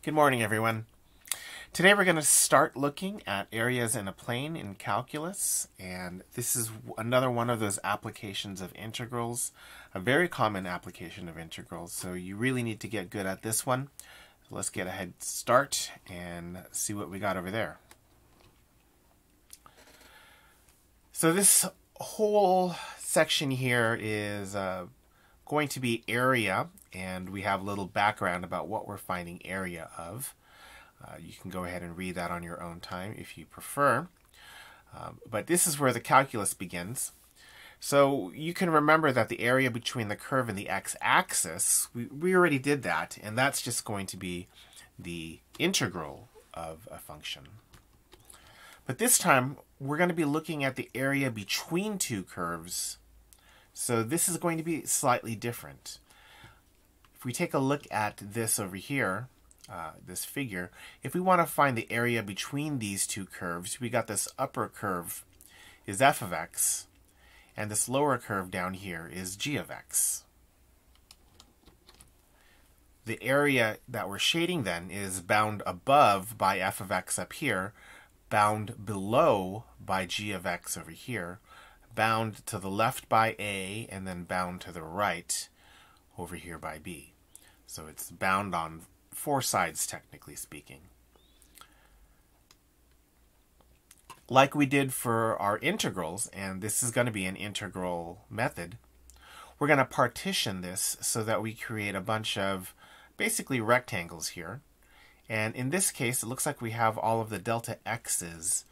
Good morning, everyone. Today we're going to start looking at areas in a plane in calculus, and this is another one of those applications of integrals, a very common application of integrals, so you really need to get good at this one. So let's get a head start and see what we got over there. So this whole section here is going to be area, and we have a little background about what we're finding area of. You can go ahead and read that on your own time if you prefer. But this is where the calculus begins. So you can remember that the area between the curve and the x-axis, we already did that, and that's just going to be the integral of a function. But this time, we're going to be looking at the area between two curves. So this is going to be slightly different. If we take a look at this over here, this figure, if we want to find the area between these two curves, we got this upper curve is f of x, and this lower curve down here is g of x. The area that we're shading then is bound above by f of x up here, bound below by g of x over here, bound to the left by a, and then bound to the right over here by b. So it's bound on four sides, technically speaking. Like we did for our integrals, and this is going to be an integral method, we're going to partition this so that we create a bunch of basically rectangles here. And in this case, it looks like we have all of the delta x's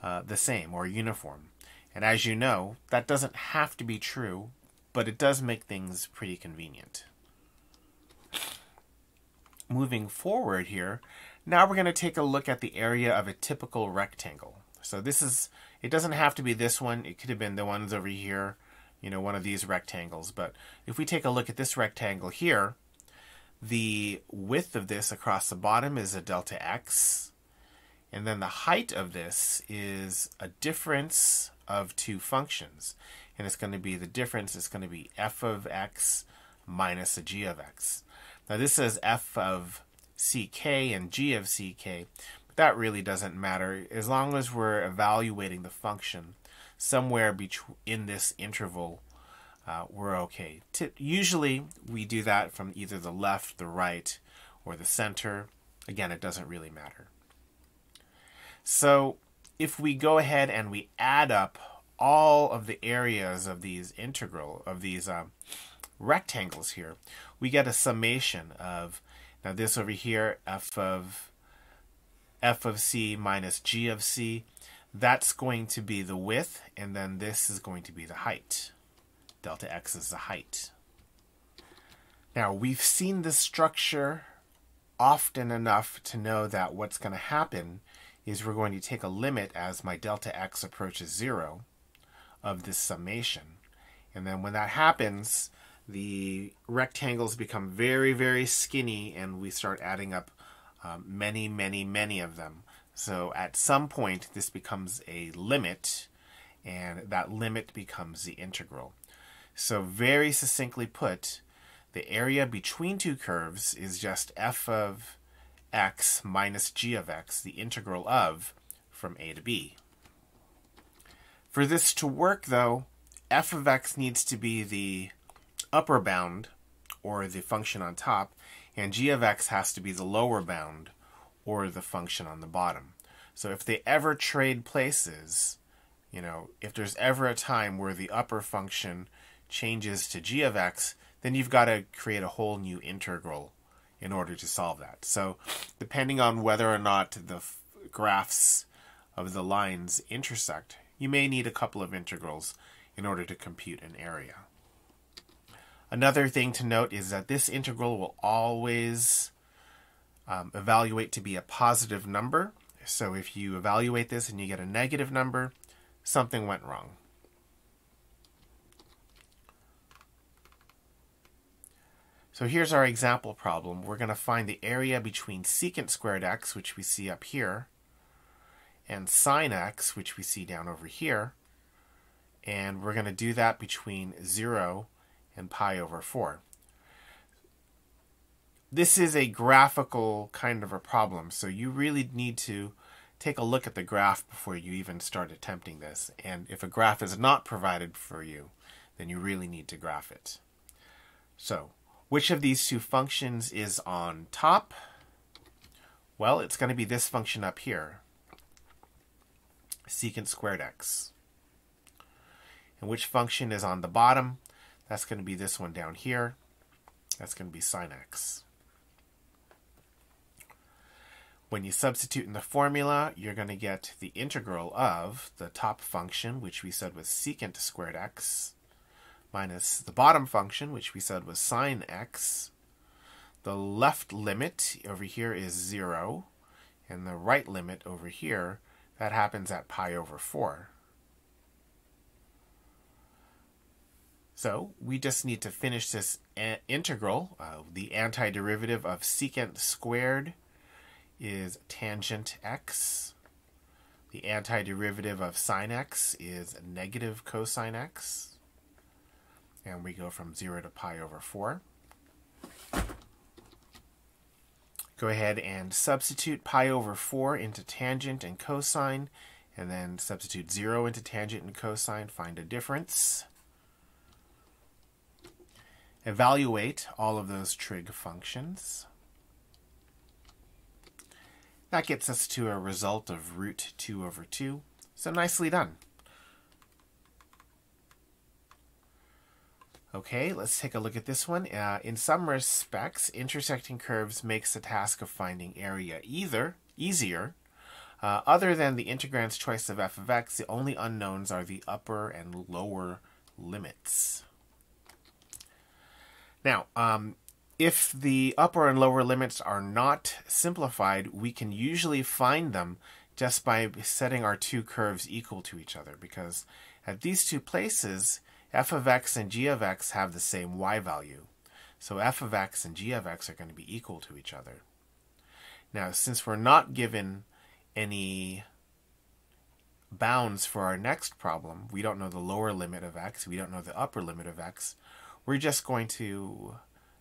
the same or uniform. And as you know, that doesn't have to be true, but it does make things pretty convenient. Moving forward here, now we're going to take a look at the area of a typical rectangle. So this is, it doesn't have to be this one. It could have been the ones over here, you know, one of these rectangles. But if we take a look at this rectangle here, the width of this across the bottom is a delta x. And then the height of this is a difference of two functions. And it's going to be, the difference is going to be f of x minus a g of x. Now this says f of ck and g of ck, but that really doesn't matter as long as we're evaluating the function somewhere in this interval. We're okay. Usually we do that from either the left, the right, or the center. Again, it doesn't really matter. So if we go ahead and we add up all of the areas of these rectangles here, we get a summation of, now this over here, f of c minus g of c, that's going to be the width, and then this is going to be the height. Delta x is the height. Now, we've seen this structure often enough to know that what's going to happen is we're going to take a limit as my delta x approaches 0 of this summation. And then when that happens, the rectangles become very, very skinny, and we start adding up many, many, many of them. So at some point, this becomes a limit, and that limit becomes the integral. So very succinctly put, the area between two curves is just f of x minus g of x, the integral of from a to b. For this to work, though, f of x needs to be the upper bound, or the function on top, and g of x has to be the lower bound, or the function on the bottom. So if they ever trade places, you know, if there's ever a time where the upper function changes to g of x, then you've got to create a whole new integral in order to solve that. So depending on whether or not the graphs of the lines intersect, you may need a couple of integrals in order to compute an area. Another thing to note is that this integral will always evaluate to be a positive number. So if you evaluate this and you get a negative number, something went wrong. So here's our example problem. We're going to find the area between secant squared x, which we see up here, and sine x, which we see down over here. And we're going to do that between 0 and pi over 4. this is a graphical kind of a problem, so you really need to take a look at the graph before you even start attempting this. And if a graph is not provided for you, then you really need to graph it. So, which of these two functions is on top? Well, it's going to be this function up here, secant squared x. And which function is on the bottom? That's going to be this one down here. That's going to be sine x. When you substitute in the formula, you're going to get the integral of the top function, which we said was secant squared x, minus the bottom function, which we said was sine x. The left limit over here is 0, and the right limit over here, that happens at pi over 4. So we just need to finish this integral. The antiderivative of secant squared is tangent x. The antiderivative of sine x is negative cosine x. And we go from 0 to pi over 4. Go ahead and substitute pi over 4 into tangent and cosine, and then substitute 0 into tangent and cosine, find a difference. Evaluate all of those trig functions. That gets us to a result of root 2 over 2. So nicely done. Okay, let's take a look at this one. In some respects, intersecting curves makes the task of finding area easier. Other than the integrand's choice of f of x, the only unknowns are the upper and lower limits. Now, if the upper and lower limits are not simplified, we can usually find them just by setting our two curves equal to each other, because at these two places, f of x and g of x have the same y value. So f of x and g of x are going to be equal to each other. Now, since we're not given any bounds for our next problem, we don't know the lower limit of x, we don't know the upper limit of x, we're just going to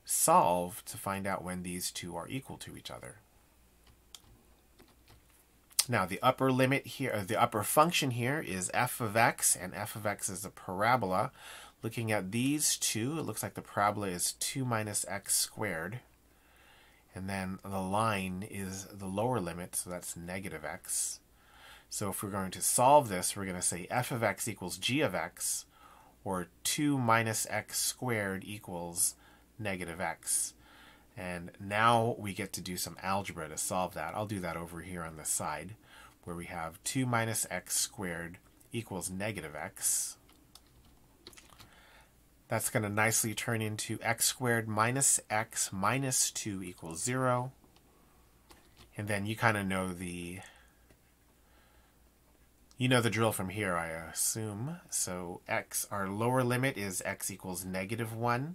solve to find out when these two are equal to each other. Now the upper limit here, the upper function here is f of x, and f of x is a parabola. Looking at these two, it looks like the parabola is 2 minus x squared. And then the line is the lower limit, so that's negative x. So if we're going to solve this, we're going to say f of x equals g of x, or 2 minus x squared equals negative x. And now we get to do some algebra to solve that. I'll do that over here on the side, where we have 2 minus x squared equals negative x. That's going to nicely turn into x squared minus x minus 2 equals 0. And then you kind of know the drill from here, I assume. So our lower limit is x equals negative 1,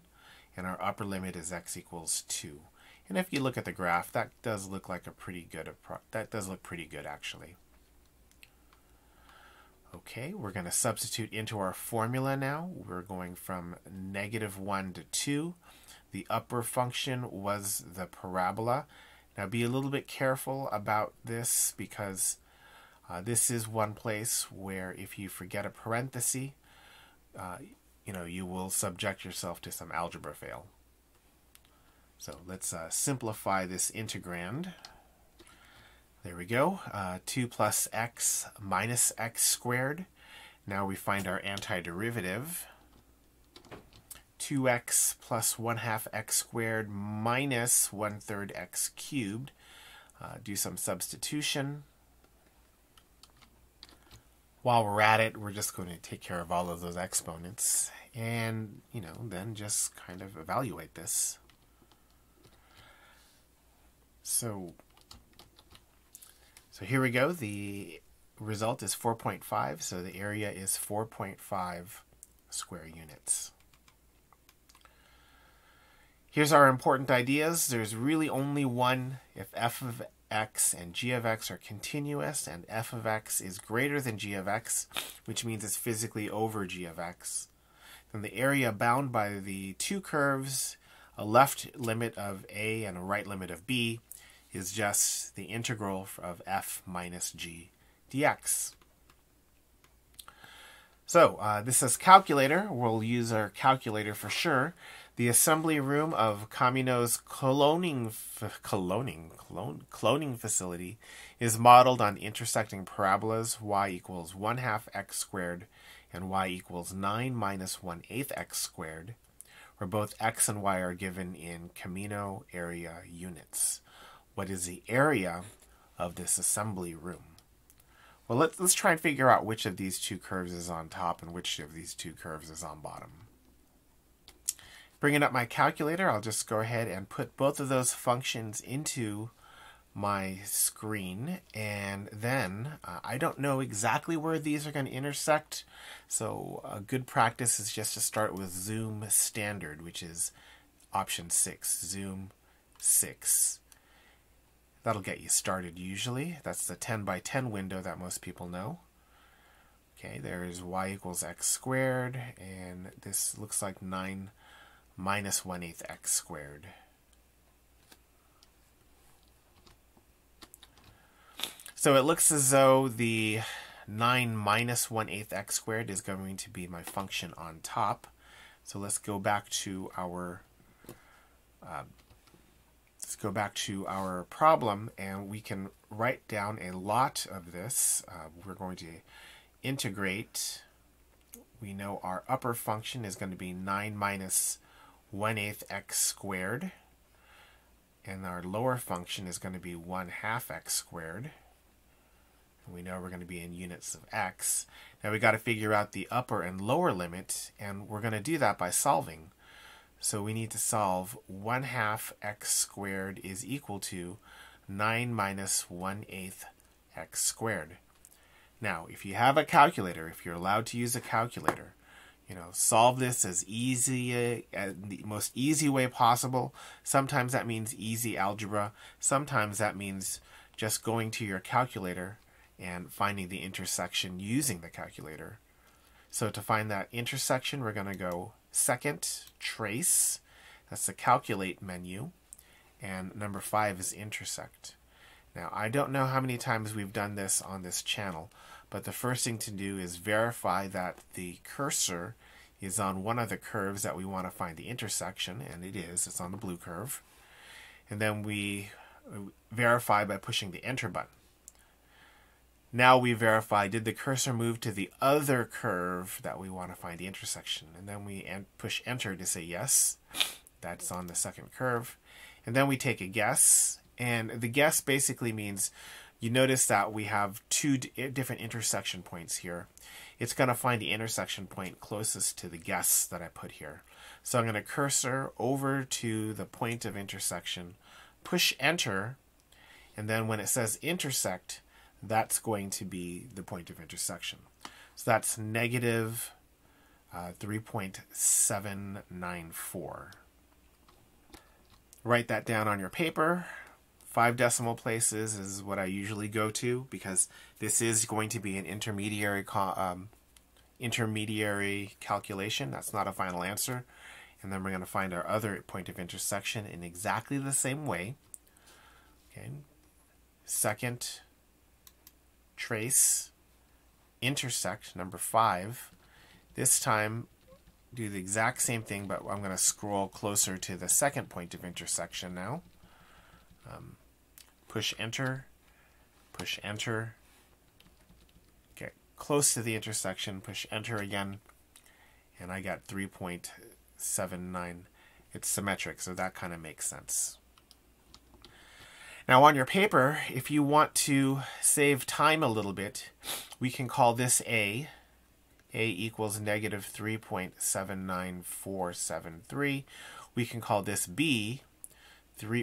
and our upper limit is x equals 2. And if you look at the graph, that does look like pretty good actually. Okay, we're going to substitute into our formula now. We're going from negative 1 to 2. The upper function was the parabola. Now be a little bit careful about this, because this is one place where if you forget a parenthesis, you will subject yourself to some algebra fail. So let's simplify this integrand. There we go. 2 plus x minus x squared. Now we find our antiderivative. 2x plus 1/2 x squared minus 1/3 x cubed. Do some substitution. While we're at it, we're just going to take care of all of those exponents and, then just kind of evaluate this. So here we go. The result is 4.5, so the area is 4.5 square units. Here's our important ideas. There's really only one if f of x and g of x are continuous and f of x is greater than g of x, which means it's physically over g of x. Then the area bound by the two curves a left limit of a and a right limit of b is just the integral of f minus g dx. So this is calculator. We'll use our calculator for sure. The assembly room of Camino's cloning facility is modeled on intersecting parabolas y equals 1/2 x squared and y equals 9 minus 1/8 x squared, where both x and y are given in Camino area units. What is the area of this assembly room? Well, let's try and figure out which of these two curves is on top and which of these two curves is on bottom. Bringing up my calculator, I'll just go ahead and put both of those functions into my screen, and then I don't know exactly where these are going to intersect, so a good practice is just to start with zoom standard, which is option 6, zoom 6. That'll get you started usually. That's the 10 by 10 window that most people know. Okay, there is y equals x squared, and this looks like 9 minus 1/8 x squared. So it looks as though the 9 minus 1/8 x squared is going to be my function on top. So let's go back to our problem, and we can write down a lot of this. We're going to integrate. We know our upper function is going to be 9 minus 1/8 x squared, and our lower function is going to be 1/2 x squared. And we know we're going to be in units of x. Now we got to figure out the upper and lower limit, and we're going to do that by solving. So we need to solve 1/2 x squared is equal to 9 minus 1/8 x squared. Now, if you have a calculator, if you're allowed to use a calculator, solve this as the most easy way possible. Sometimes that means easy algebra. Sometimes that means just going to your calculator and finding the intersection using the calculator. So to find that intersection, we're going to go second, trace. That's the calculate menu. And number 5 is intersect. Now, I don't know how many times we've done this on this channel, but the first thing to do is verify that the cursor is on one of the curves that we want to find the intersection, and it is. It's on the blue curve. And then we verify by pushing the enter button. Now we verify, did the cursor move to the other curve that we want to find the intersection? And then we push enter to say yes, that's on the second curve. And then we take a guess, and the guess basically means you notice that we have two different intersection points here. It's going to find the intersection point closest to the guess that I put here. So I'm going to cursor over to the point of intersection, push enter, and then when it says intersect, that's going to be the point of intersection. So that's negative 3.794. Write that down on your paper. 5 decimal places is what I usually go to, because this is going to be an intermediary calculation. That's not a final answer. And then we're going to find our other point of intersection in exactly the same way. Okay. Second, trace, intersect, number 5. This time, do the exact same thing, but I'm going to scroll closer to the second point of intersection now. Push enter, get close to the intersection, push enter again, and I got 3.79. It's symmetric, so that kind of makes sense. Now on your paper, if you want to save time a little bit, we can call this A. A equals negative 3.79473. We can call this B,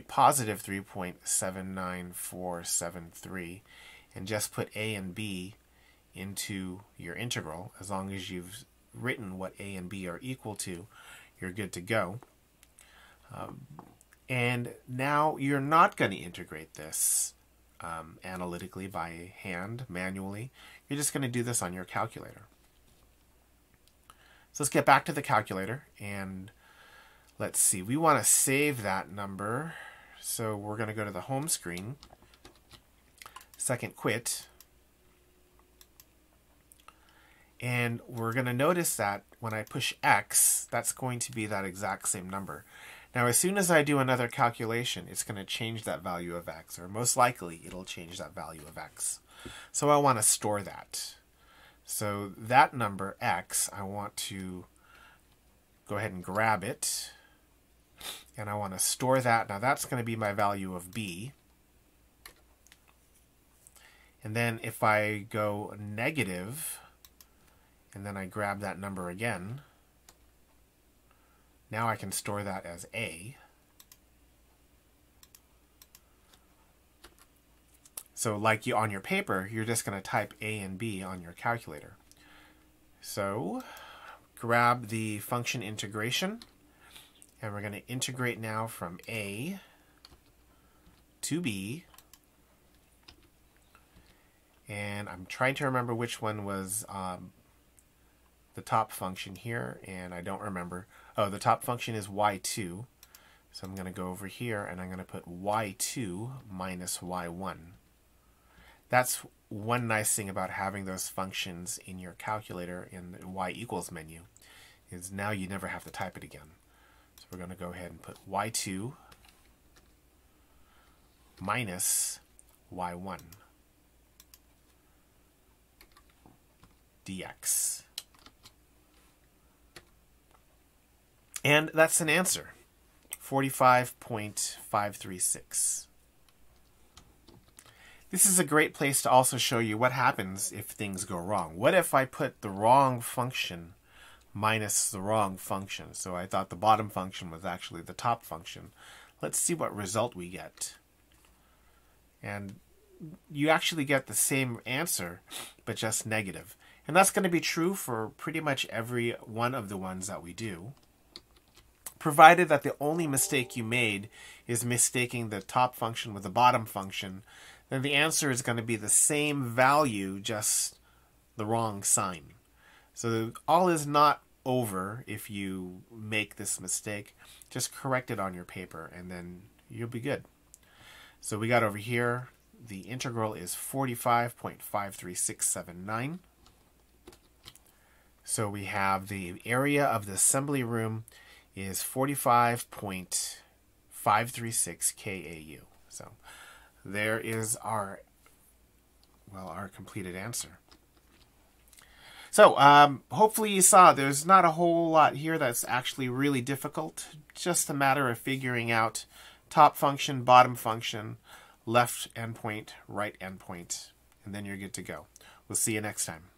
positive 3.79473, and just put A and B into your integral. As long as you've written what A and B are equal to, you're good to go. And now you're not going to integrate this analytically by hand, manually. You're just going to do this on your calculator. So let's get back to the calculator, and let's see, we want to save that number. So we're going to go to the home screen, second quit, and we're going to notice that when I push X, that's going to be that exact same number. Now, as soon as I do another calculation, it's going to change that value of X, or most likely it'll change that value of X. So I want to store that. So that number, X, I want to go ahead and grab it. And I want to store that. Now that's going to be my value of B. And then if I go negative, and then I grab that number again, now I can store that as A. So like you on your paper, you're just going to type A and B on your calculator. So grab the function integration, and we're going to integrate now from A to B. And I'm trying to remember which one was the top function here, and I don't remember. Oh, the top function is y2. So I'm going to go over here, and I'm going to put y2 minus y1. That's one nice thing about having those functions in your calculator in the y equals menu, is now you never have to type it again. So we're going to go ahead and put y2 minus y1 dx. And that's an answer, 45.536. This is a great place to also show you what happens if things go wrong. What if I put the wrong function minus the wrong function? So I thought the bottom function was actually the top function. Let's see what result we get. And you actually get the same answer, but just negative. And that's going to be true for pretty much every one of the ones that we do, provided that the only mistake you made is mistaking the top function with the bottom function. Then the answer is going to be the same value, just the wrong sign. So all is not over if you make this mistake. Just correct it on your paper, and then you'll be good. So we got over here, the integral is 45.53679. So we have the area of the assembly room is 45.536 KAU. So there is our completed answer. So hopefully you saw there's not a whole lot here that's actually really difficult. Just a matter of figuring out top function, bottom function, left endpoint, right endpoint, and then you're good to go. We'll see you next time.